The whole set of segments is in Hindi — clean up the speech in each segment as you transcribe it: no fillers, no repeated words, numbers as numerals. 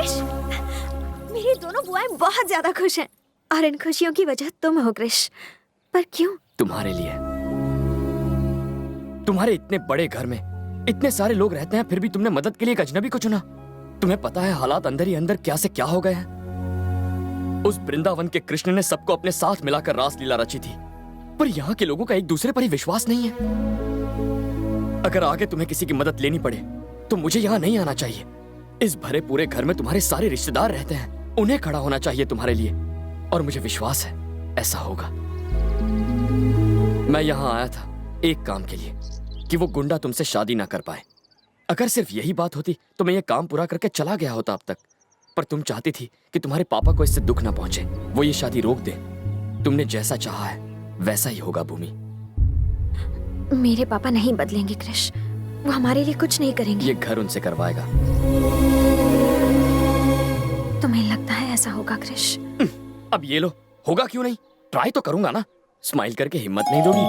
क्रिश, मेरी दोनों बुआएं बहुत ज्यादा खुश हैं और इन खुशियों की वजह तुम हो क्रिश। पर क्यों? तुम्हारे लिए। तुम्हारे इतने बड़े घर में इतने सारे लोग रहते हैं, फिर भी तुमने मदद के लिए एक अजनबी को चुना। तुम्हें पता है हालात अंदर ही अंदर क्या से क्या हो गए हैं। उस वृंदावन के कृष्ण ने सबको अपने साथ मिलाकर रासलीला रची थी, पर यहाँ के लोगों का एक दूसरे पर ही विश्वास नहीं है। अगर आगे तुम्हें किसी की मदद लेनी पड़े तो मुझे यहाँ नहीं आना चाहिए। इस भरे पूरे घर में तुम्हारे सारे रिश्तेदार रहते हैं, उन्हें खड़ा होना चाहिए तुम्हारे लिए, और मुझे विश्वास है ऐसा होगा। मैं यहाँ आया था एक काम के लिए, कि वो गुंडा तुमसे शादी ना कर पाए। अगर सिर्फ यही बात होती तो मैं ये काम पूरा करके चला गया होता अब तक, पर तुम चाहती थी कि तुम्हारे पापा को इससे दुख ना पहुंचे, वो ये शादी रोक दे। तुमने जैसा चाहा है वैसा ही होगा भूमि। मेरे पापा नहीं बदलेंगे क्रिश, वो हमारे लिए कुछ नहीं करेंगे। ये घर उनसे करवाएगा। तुम्हें लगता है ऐसा होगा क्रिश? अब ये लो, होगा क्यों नहीं, ट्राई तो करूंगा ना। स्माइल करके हिम्मत नहीं दोगी?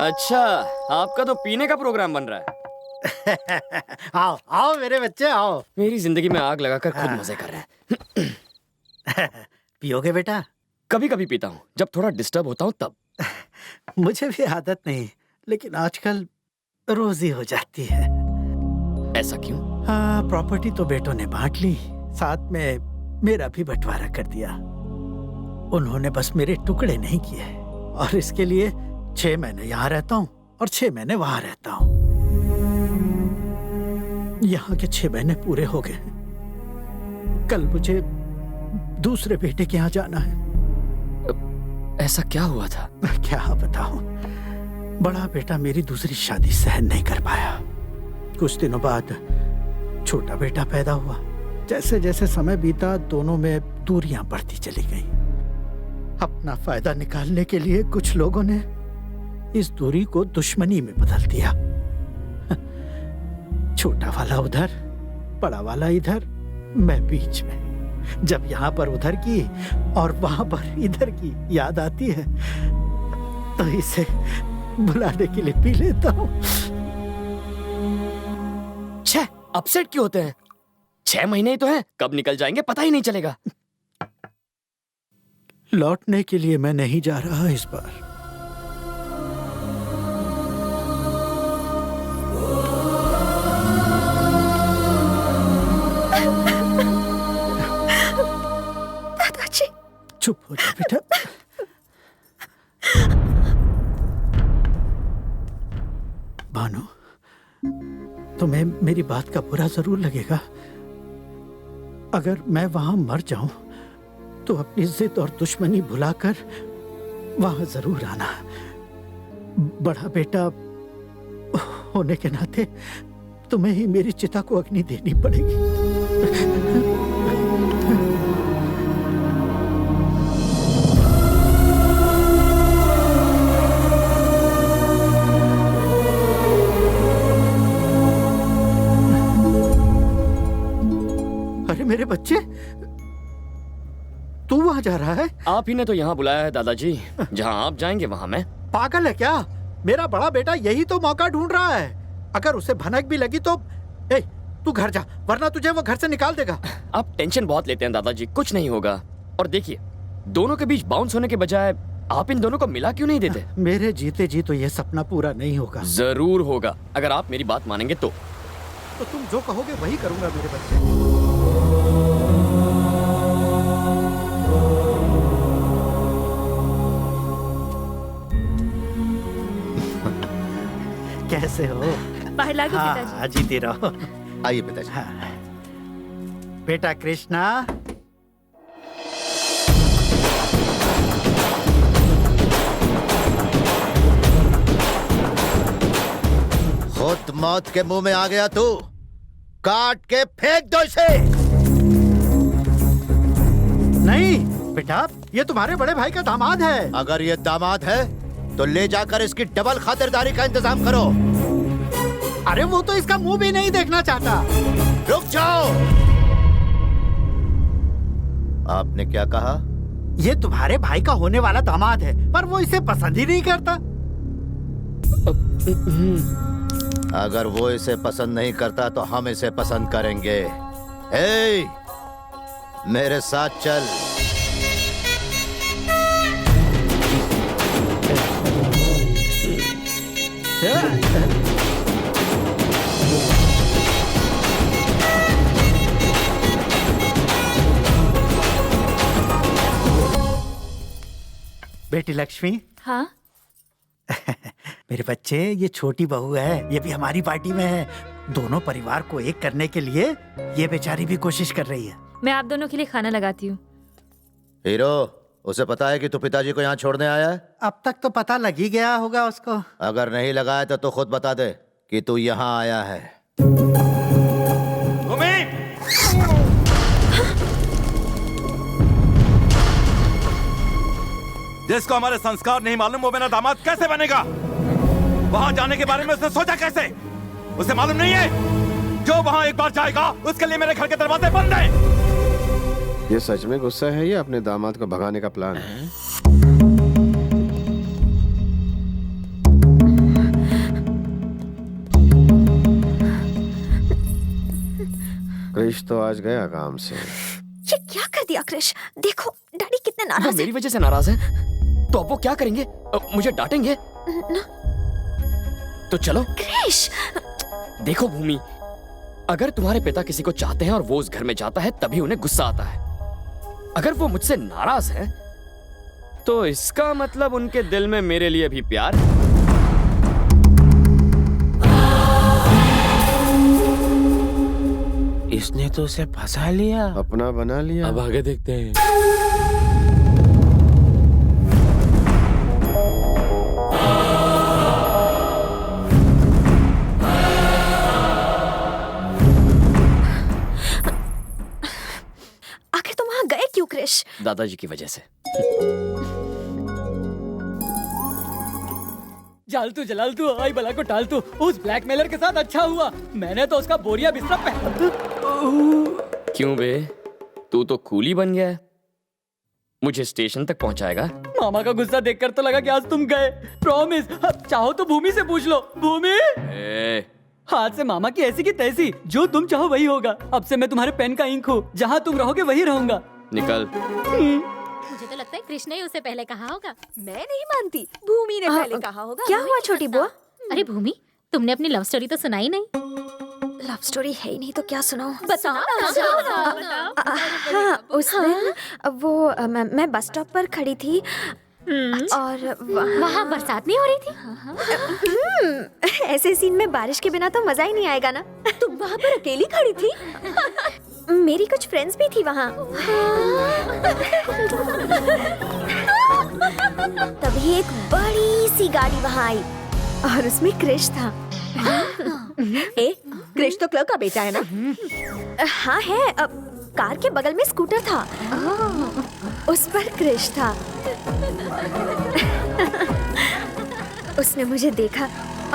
अच्छा, आपका तो पीने का प्रोग्राम बन रहा है। आओ आओ मेरे बच्चे आओ। मेरी जिंदगी में आग लगाकर खुद मजे कर रहे हैं। पियोगे बेटा? कभी कभी पीता हूँ, जब थोड़ा डिस्टर्ब होता हूँ तब। मुझे भी आदत नहीं, लेकिन आजकल रोज ही हो जाती है। ऐसा क्यों? हाँ, प्रॉपर्टी तो बेटों ने बांट ली, साथ में मेरा भी बंटवारा कर दिया। उन्होंने बस मेरे टुकड़े नहीं किए, और इसके लिए 6 महीने यहाँ रहता हूँ और 6 महीने वहां रहता हूँ। यहाँ के 6 महीने पूरे हो गए। कल मुझे दूसरे बेटे के यहाँ जाना है। ऐसा क्या हुआ था? क्या बताऊं, बड़ा बेटा मेरी दूसरी शादी सहन नहीं कर पाया। कुछ दिनों बाद छोटा बेटा पैदा हुआ। जैसे जैसे समय बीता, दोनों में दूरियां बढ़ती चली गई। अपना फायदा निकालने के लिए कुछ लोगों ने इस दूरी को दुश्मनी में बदल दिया। छोटा वाला उधर, बड़ा वाला इधर, मैं बीच में। जब यहाँ पर उधर की और वहां पर इधर की याद आती है तो इसे बुलाने के लिए पी लेता हूँ। छह अपसेट क्यों होते हैं? 6 महीने ही तो हैं, कब निकल जाएंगे पता ही नहीं चलेगा। लौटने के लिए मैं नहीं जा रहा इस बार। दादाजी, चुप हो जा बेटा। भानु, तुम्हें मेरी बात का बुरा जरूर लगेगा। अगर मैं वहां मर जाऊं तो अपनी जिद और दुश्मनी भुलाकर वहां जरूर आना। बड़ा बेटा होने के नाते तुम्हें ही मेरी चिता को अग्नि देनी पड़ेगी। अरे मेरे बच्चे, तू वहां जा रहा है? आप ही ने तो यहाँ बुलाया है दादाजी, जहाँ आप जाएंगे वहाँ मैं। पागल है क्या? मेरा बड़ा बेटा यही तो मौका ढूंढ रहा है। अगर उसे भनक भी लगी तो तू घर जा, वरना तुझे वो घर से निकाल देगा। आप टेंशन बहुत लेते हैं दादाजी, कुछ नहीं होगा। और देखिए, दोनों के बीच बाउंस होने के बजाय आप इन दोनों को मिला क्यों नहीं देते? मेरे जीते जी तो ये सपना पूरा नहीं होगा। जरूर होगा, अगर आप मेरी बात मानेंगे तो तुम जो कहोगे वही करूंगा मेरे बच्चे। कैसे हो? बाहर लागो हाँ, पिताजी। जीती रहो। आइए पिताजी। हाँ। बेटा कृष्णा, खुद मौत के मुंह में आ गया तू, काट के फेंक दो इसे। नहीं बेटा, ये तुम्हारे बड़े भाई का दामाद है। अगर ये दामाद है तो ले जाकर इसकी डबल खातिरदारी का इंतजाम करो। अरे वो तो इसका मुंह भी नहीं देखना चाहता। रुक जाओ। आपने क्या कहा? ये तुम्हारे भाई का होने वाला दामाद है, पर वो इसे पसंद ही नहीं करता। अगर वो इसे पसंद नहीं करता तो हम इसे पसंद करेंगे। ए, मेरे साथ चल। बेटी लक्ष्मी, हाँ मेरे बच्चे, ये छोटी बहू है, ये भी हमारी पार्टी में है। दोनों परिवार को एक करने के लिए ये बेचारी भी कोशिश कर रही है। मैं आप दोनों के लिए खाना लगाती हूँ। हीरो, उसे पता है कि तू पिताजी को यहाँ छोड़ने आया है? अब तक तो पता लग ही गया होगा उसको। अगर नहीं लगाया तो खुद बता दे कि तू यहाँ आया है। जिसको हमारे संस्कार नहीं मालूम वो मेरा दामाद कैसे बनेगा? वहां जाने के बारे में उसने सोचा कैसे? उसे मालूम नहीं है जो वहां एक बार जाएगा उसके लिए मेरे घर के दरवाजे बंद हैं। ये सच में गुस्सा है या अपने दामाद को भगाने का प्लान है? क्रिश तो आज गया काम से। ये क्या कर दिया क्रिश? देखो डैडी कितने वो नाराज हैं। मेरी वजह से नाराज है तो अब वो क्या करेंगे? मुझे डांटेंगे? तो चलो। क्रिश, देखो भूमि, अगर तुम्हारे पिता किसी को चाहते हैं और वो उस घर में जाता है तभी उन्हें गुस्सा आता है। अगर वो मुझसे नाराज है तो इसका मतलब उनके दिल में मेरे लिए भी प्यार है। इसने तो उसे फंसा लिया, अपना बना लिया। अब आगे देखते हैं। आखिर तुम वहां गए क्यों क्रिश? दादाजी की वजह से। जालतू जलालतू आई बला को टालतू, उस ब्लैकमेलर के साथ अच्छा हुआ मैंने तो उसका बोरिया बिस्तरा पहन। क्यों बे, तू तो कूली बन गया है। मुझे स्टेशन तक पहुंचाएगा? मामा का गुस्सा देखकर तो लगा कि आज तुम गए। प्रॉमिस, अब चाहो तो भूमि से पूछ लो। भूमि, ए, हाथ से मामा की ऐसी की तैसी, जो तुम चाहो वही होगा। अब से मैं तुम्हारे पेन का इंक हूँ, जहाँ तुम रहोगे वही रहूंगा। निकल। मुझे तो लगता है कृष्ण ने उसे पहले कहा होगा। मैं नहीं मानती, भूमि ने पहले कहा होगा। क्या हुआ छोटी बुआ? अरे भूमि, तुमने अपनी लव स्टोरी तो सुनाई नहीं। लव स्टोरी है ही नहीं तो क्या सुनाऊं? बताओ हाँ, उस दिन वो मैं बस स्टॉप पर खड़ी थी और वहाँ बरसात नहीं हो रही थी? ऐसे सीन में बारिश के बिना तो मजा ही नहीं आएगा ना। तुम वहाँ पर अकेली खड़ी थी? मेरी कुछ फ्रेंड्स भी थी वहाँ। तभी एक बड़ी सी गाड़ी वहाँ आई और उसमें क्रिश था। क्रिश तो क्लर्क का बेटा है ना? हाँ है। कार के बगल में स्कूटर था, उस पर क्रिश था। उसने मुझे देखा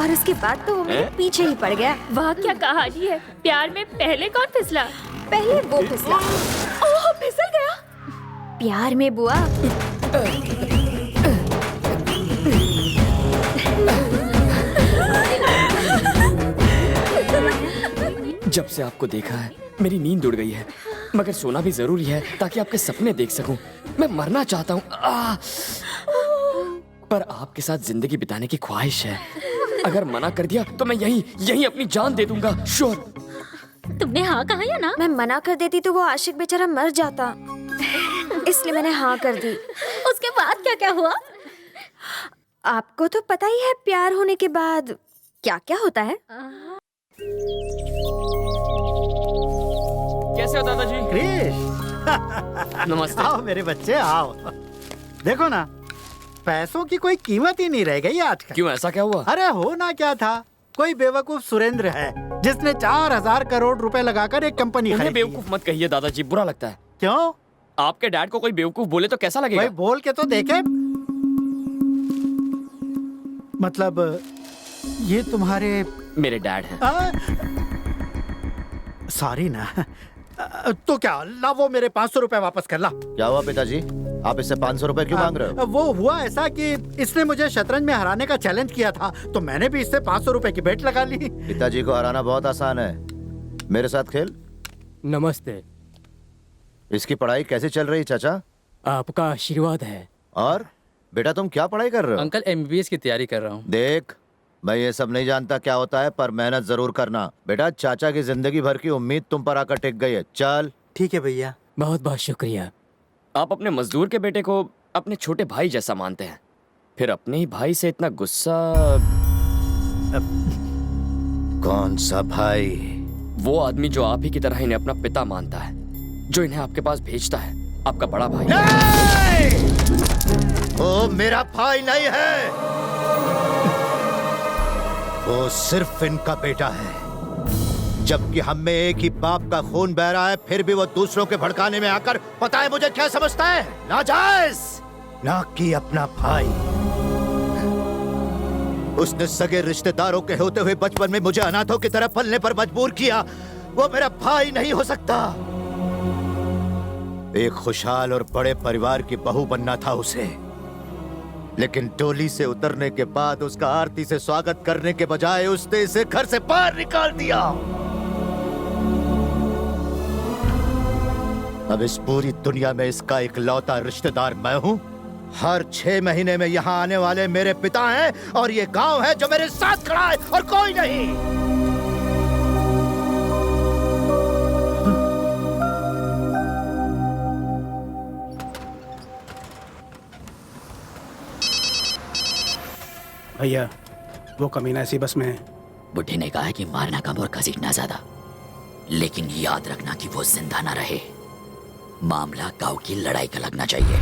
और उसके बाद तो वो मेरे पीछे ही पड़ गया। वाह क्या कहानी है। प्यार में पहले कौन फिसला? पहले वो फिसला। ओह, फिसल गया। प्यार में बुआ जब से आपको देखा है मेरी नींद उड़ गई है, मगर सोना भी जरूरी है ताकि आपके सपने देख सकूं। मैं मरना चाहता हूँ पर आपके साथ जिंदगी बिताने की ख्वाहिश है। अगर मना कर दिया तो मैं यहीं अपनी जान दे दूंगा। श्योर। तुमने हाँ कहा या ना? मैं मना कर देती तो वो आशिक बेचारा मर जाता, इसलिए मैंने हाँ कर दी। उसके बाद क्या क्या हुआ? आपको तो पता ही है प्यार होने के बाद क्या क्या होता है। कैसे हो दादाजी? क्रिश, नमस्ते। आओ मेरे बच्चे आओ। देखो ना, पैसों की कोई कीमत ही नहीं रह गई आजकल। क्यों, ऐसा क्या हुआ? अरे होना क्या था, कोई बेवकूफ सुरेंद्र है जिसने 4,000 करोड़ रुपए लगाकर एक कंपनी उन्हें खरीदी है। बेवकूफ मत कहिए दादाजी, बुरा लगता है। क्यों? आपके डैड को कोई बेवकूफ बोले तो कैसा लगेगा? भाई बोल के तो देखे। मतलब ये तुम्हारे मेरे डैड हैं। सॉरी ना। तो क्या ला, वो मेरे 500 रुपए वापस कर ला। क्या हुआ पिताजी? आप इससे 500 रुपए क्यों मांग रहे हो? वो हुआ ऐसा कि इसने मुझे शतरंज में हराने का चैलेंज किया था, तो मैंने भी इससे 500 रुपए की बेट लगा ली। पिताजी को हराना बहुत आसान है, मेरे साथ खेल। नमस्ते। इसकी पढ़ाई कैसे चल रही चाचा? आपका आशीर्वाद है। और बेटा तुम क्या पढ़ाई कर रहे हो? अंकल MBBS की तैयारी कर रहा हूँ। देख, मैं ये सब नहीं जानता क्या होता है, पर मेहनत जरूर करना। बेटा चाचा की जिंदगी भर की उम्मीद तुम पर आकर टिक गई है। चल। ठीक है भैया। बहुत बहुत शुक्रिया। आप अपने मजदूर के बेटे को अपने छोटे भाई जैसा मानते हैं, फिर अपने ही भाई से इतना गुस्सा। कौन सा भाई? वो आदमी जो आप ही की तरह इन्हें अपना पिता मानता है, जो इन्हें आपके पास भेजता है, आपका बड़ा भाई। वो मेरा भाई नहीं है, वो सिर्फ इनका बेटा है। जबकि हम में एक ही बाप का खून बह रहा है, फिर भी वो दूसरों के भड़काने में आकर पता है मुझे क्या समझता है? नाजायज, ना कि अपना भाई। उसने सगे रिश्तेदारों के होते हुए बचपन में मुझे अनाथों की तरह पलने पर मजबूर किया। वो मेरा भाई नहीं हो सकता। एक खुशहाल और बड़े परिवार की बहू बनना था उसे, लेकिन डोली से उतरने के बाद उसका आरती से स्वागत करने के बजाय उसने इसे घर से बाहर निकाल दिया। अब इस पूरी दुनिया में इसका इकलौता रिश्तेदार मैं हूं। हर 6 महीने में यहाँ आने वाले मेरे पिता हैं, और ये गांव है जो मेरे साथ खड़ा है और कोई नहीं। भैया, वो कमीना इसी बस में है। बुढ़े ने कहा है कि मारना कम और घसीटना ज्यादा, लेकिन याद रखना कि वो जिंदा ना रहे। मामला गांव की लड़ाई का लगना चाहिए।